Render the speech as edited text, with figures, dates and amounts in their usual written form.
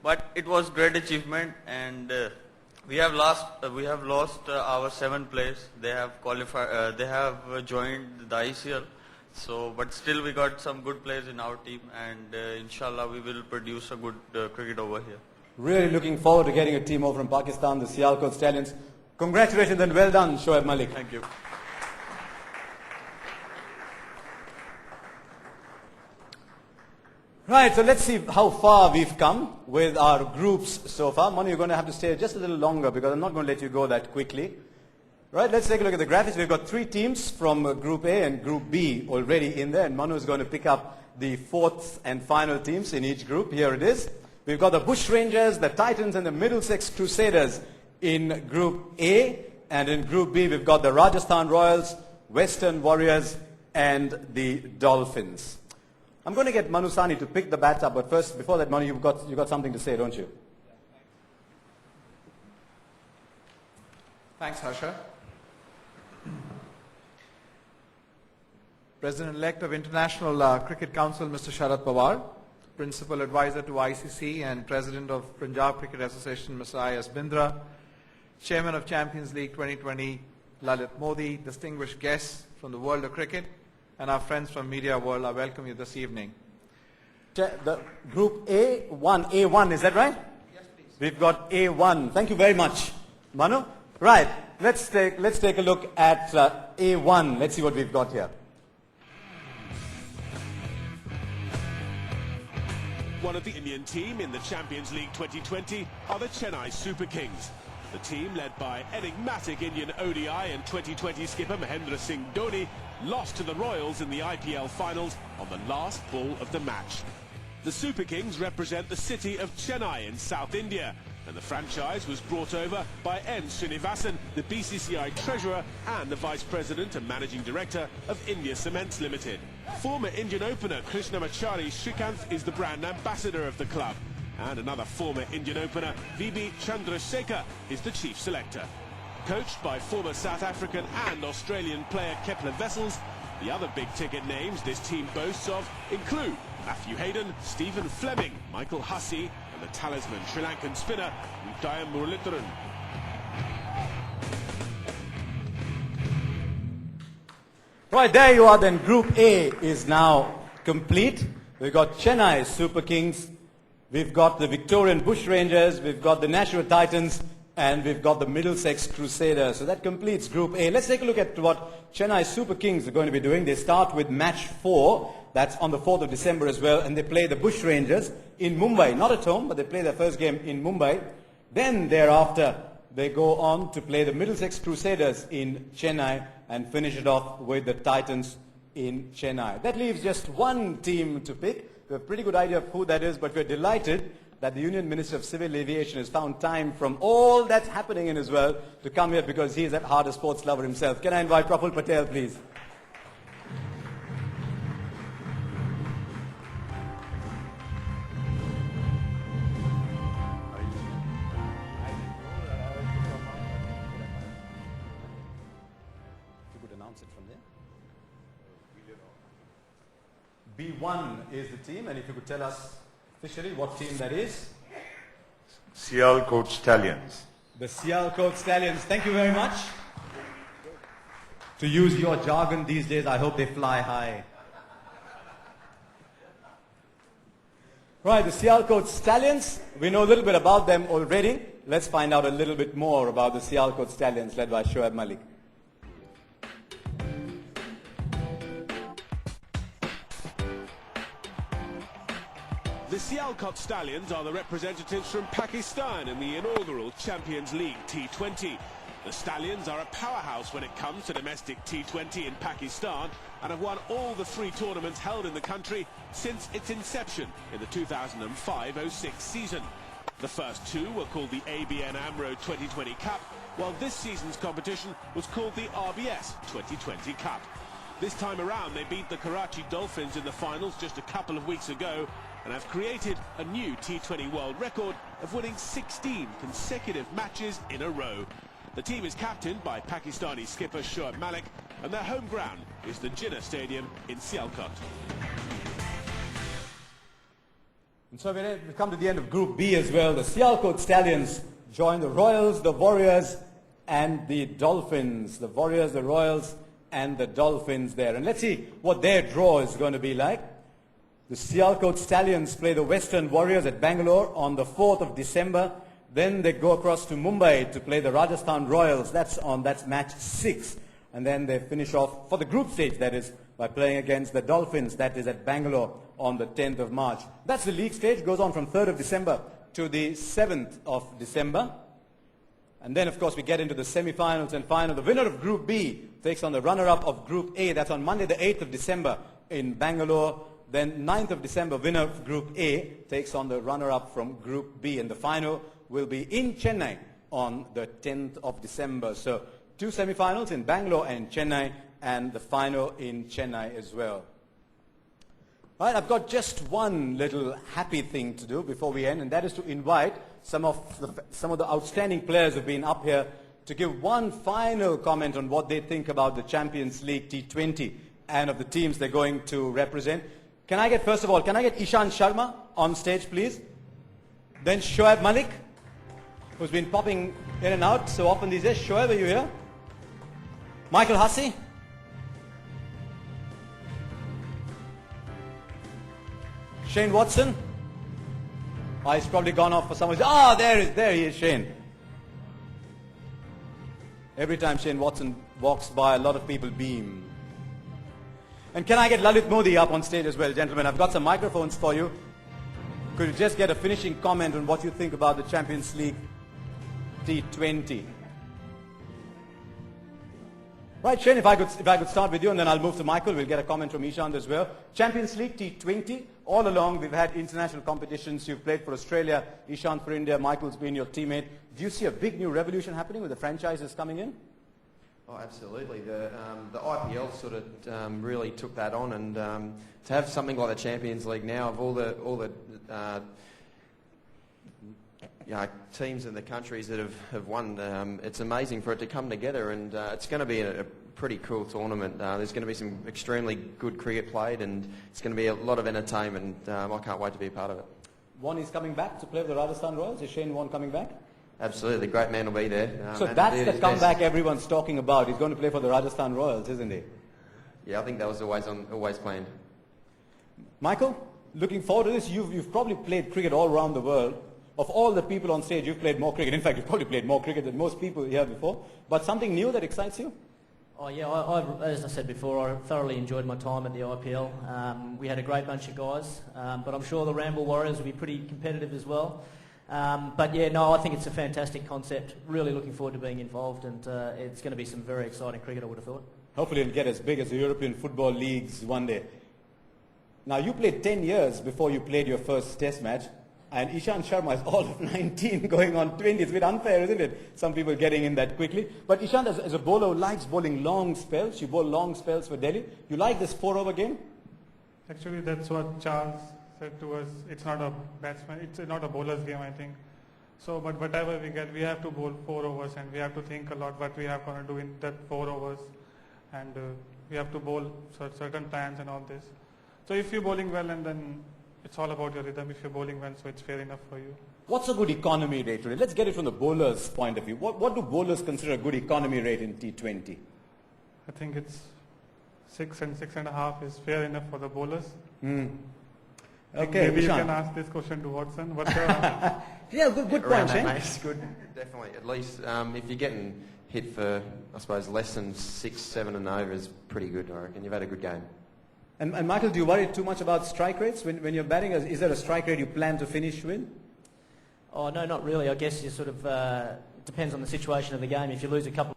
but it was great achievement, and we have lost our seventh place. They have qualified. They have joined the ICL. So, but still we got some good players in our team, and inshallah we will produce a good cricket over here. Really looking forward to getting a team over from Pakistan, the Sialkot Stallions. Congratulations and well done, Shoaib Malik. Thank you. Right, so let's see how far we've come with our groups so far. Manu, you're going to have to stay just a little longer because I'm not going to let you go that quickly. Right, let's take a look at the graphics. We've got 3 teams from Group A and Group B already in there, and Manu is going to pick up the 4th and final teams in each group. Here it is. We've got the Bushrangers, the Titans, and the Middlesex Crusaders in Group A, and in Group B we've got the Rajasthan Royals, Western Warriors, and the Dolphins. I'm going to get Manu Sani to pick the bats up, but first, before that, Manu, you've got something to say, don't you? Thanks, Harsha. President-elect of International Cricket Council, Mr. Sharad Pawar, Principal Advisor to ICC and President of Punjab Cricket Association, Mr. I.S. Bindra, Chairman of Champions League 2020, Lalit Modi, distinguished guests from the world of cricket, and our friends from media world, I welcome you this evening. The Group A1, is that right? Yes, please. We've got A1. Thank you very much, Manu. Right, let's take a look at A1. Let's see what we've got here. One of the Indian team in the Champions League 2020 are the Chennai Super Kings. The team, led by enigmatic Indian ODI and 2020 skipper Mahendra Singh Dhoni, lost to the Royals in the IPL finals on the last ball of the match. The Super Kings represent the city of Chennai in South India, and the franchise was brought over by N. Srinivasan, the BCCI Treasurer and the Vice President and Managing Director of India Cements Limited. Former Indian opener Krishnamachari Srikanth is the brand ambassador of the club, and another former Indian opener, V.B. Chandrasekhar, is the chief selector. Coached by former South African and Australian player Kepler Wessels, the other big-ticket names this team boasts of include Matthew Hayden, Stephen Fleming, Michael Hussey, and the talisman Sri Lankan spinner Uttaya Muralitharan. Right, there you are then. Group A is now complete. We've got Chennai Super Kings, we've got the Victorian Bushrangers, we've got the Nashua Titans, and we've got the Middlesex Crusaders. So that completes Group A. Let's take a look at what Chennai Super Kings are going to be doing. They start with match 4. That's on the 4th of December as well. And they play the Bushrangers in Mumbai. Not at home, but they play their first game in Mumbai. Then thereafter, they go on to play the Middlesex Crusaders in Chennai and finish it off with the Titans in Chennai. That leaves just one team to pick. We have a pretty good idea of who that is, but we're delighted that the Union Minister of Civil Aviation has found time from all that's happening in his world to come here because he is at heart a sports lover himself. Can I invite Praful Patel, please? If you could announce it from there. B1 is the team, and if you could tell us officially what team that is. Sialkot Stallions. The Sialkot Stallions. Thank you very much. To use your jargon these days, I hope they fly high. Right, the Sialkot Stallions. We know a little bit about them already. Let's find out a little bit more about the Sialkot Stallions led by Shoaib Malik. The Sialkot Stallions are the representatives from Pakistan in the inaugural Champions League T20. The Stallions are a powerhouse when it comes to domestic T20 in Pakistan and have won all the 3 tournaments held in the country since its inception in the 2005-06 season. The first 2 were called the ABN AMRO 2020 Cup, while this season's competition was called the RBS 2020 Cup. This time around they beat the Karachi Dolphins in the finals just a couple of weeks ago and have created a new T20 world record of winning 16 consecutive matches in a row. The team is captained by Pakistani skipper Shoaib Malik, and their home ground is the Jinnah Stadium in Sialkot. And so we've come to the end of Group B as well. The Sialkot Stallions join the Royals, the Warriors, and the Dolphins. The Warriors, the Royals, and the Dolphins there. And let's see what their draw is going to be like. The Sialkot Stallions play the Western Warriors at Bangalore on the 4th of December. Then they go across to Mumbai to play the Rajasthan Royals. That's match 6. And then they finish off for the group stage, that is, by playing against the Dolphins. That is at Bangalore on the 10th of March. That's the league stage. Goes on from 3rd of December to the 7th of December. And then, of course, we get into the semi-finals and final. The winner of Group B takes on the runner-up of Group A. That's on Monday, the 8th of December in Bangalore. Then 9th of December, winner of Group A takes on the runner-up from Group B. And the final will be in Chennai on the 10th of December. So 2 semi-finals in Bangalore and Chennai, and the final in Chennai as well. All right, I've got just one little happy thing to do before we end, and that is to invite some of the outstanding players who've been up here to give one final comment on what they think about the Champions League T20 and of the teams they're going to represent. First of all, can I get Ishant Sharma on stage, please? Then Shoaib Malik, who's been popping in and out so often these days. Shoaib, are you here? Michael Hussey? Shane Watson? Oh, he's probably gone off for some reason. There he is, Shane. Every time Shane Watson walks by, a lot of people beam. And can I get Lalit Modi up on stage as well, gentlemen? I've got some microphones for you. Could you just get a finishing comment on what you think about the Champions League T20? Right, Shane, if I could start with you, and then I'll move to Michael. We'll get a comment from Ishant as well. Champions League T20, all along we've had international competitions. You've played for Australia, Ishant for India, Michael's been your teammate. Do you see a big new revolution happening with the franchises coming in? Oh, absolutely. The IPL sort of really took that on, and to have something like the Champions League now, of all the teams in the countries that have won, it's amazing for it to come together, and it's going to be a pretty cool tournament. There's going to be some extremely good cricket played, and it's going to be a lot of entertainment. I can't wait to be a part of it. One is coming back to play for the Rajasthan Royals. Is Shane Warne coming back? Absolutely, the great man will be there. So that's the comeback everyone's talking about. He's going to play for the Rajasthan Royals, isn't he? Yeah, I think that was always planned. Michael, looking forward to this. You've probably played cricket all around the world. Of all the people on stage, you've played more cricket. In fact, you've probably played more cricket than most people here before. But something new that excites you? Oh yeah, as I said before, I thoroughly enjoyed my time at the IPL. We had a great bunch of guys, but I'm sure the Ramble Warriors will be pretty competitive as well. But yeah, no, I think it's a fantastic concept. Really looking forward to being involved, and it's going to be some very exciting cricket, I would have thought. Hopefully it'll get as big as the European football leagues one day. Now, you played 10 years before you played your first test match, and Ishant Sharma is all of 19 going on 20. It's a bit unfair, isn't it? Some people getting in that quickly. But Ishant, as a bowler who likes bowling long spells, you bowl long spells for Delhi. You like this 4-over game? Actually, that's what Charles said to us. It's not a batsman, it's not a bowler's game, I think. So, but whatever we get, we have to bowl 4 overs, and we have to think a lot what we have going to do in that 4 overs. And we have to bowl certain plans and all this. So if you're bowling well, and then it's all about your rhythm. If you're bowling well, so it's fair enough for you. What's a good economy rate today? Let's get it from the bowler's point of view. What do bowlers consider a good economy rate in T20? I think it's 6 and 6.5 is fair enough for the bowlers. Okay, maybe Ishant. you can ask this question to Watson. What's the Yeah, good point, Around that, Shane. mate, it's good. Definitely. At least if you're getting hit for, I suppose, less than 6, 7 and over is pretty good, I reckon. You've had a good game. And Michael, do you worry too much about strike rates when you're batting? Is there a strike rate you plan to finish with? Oh no, not really. I guess you sort of depends on the situation of the game. If you lose a couple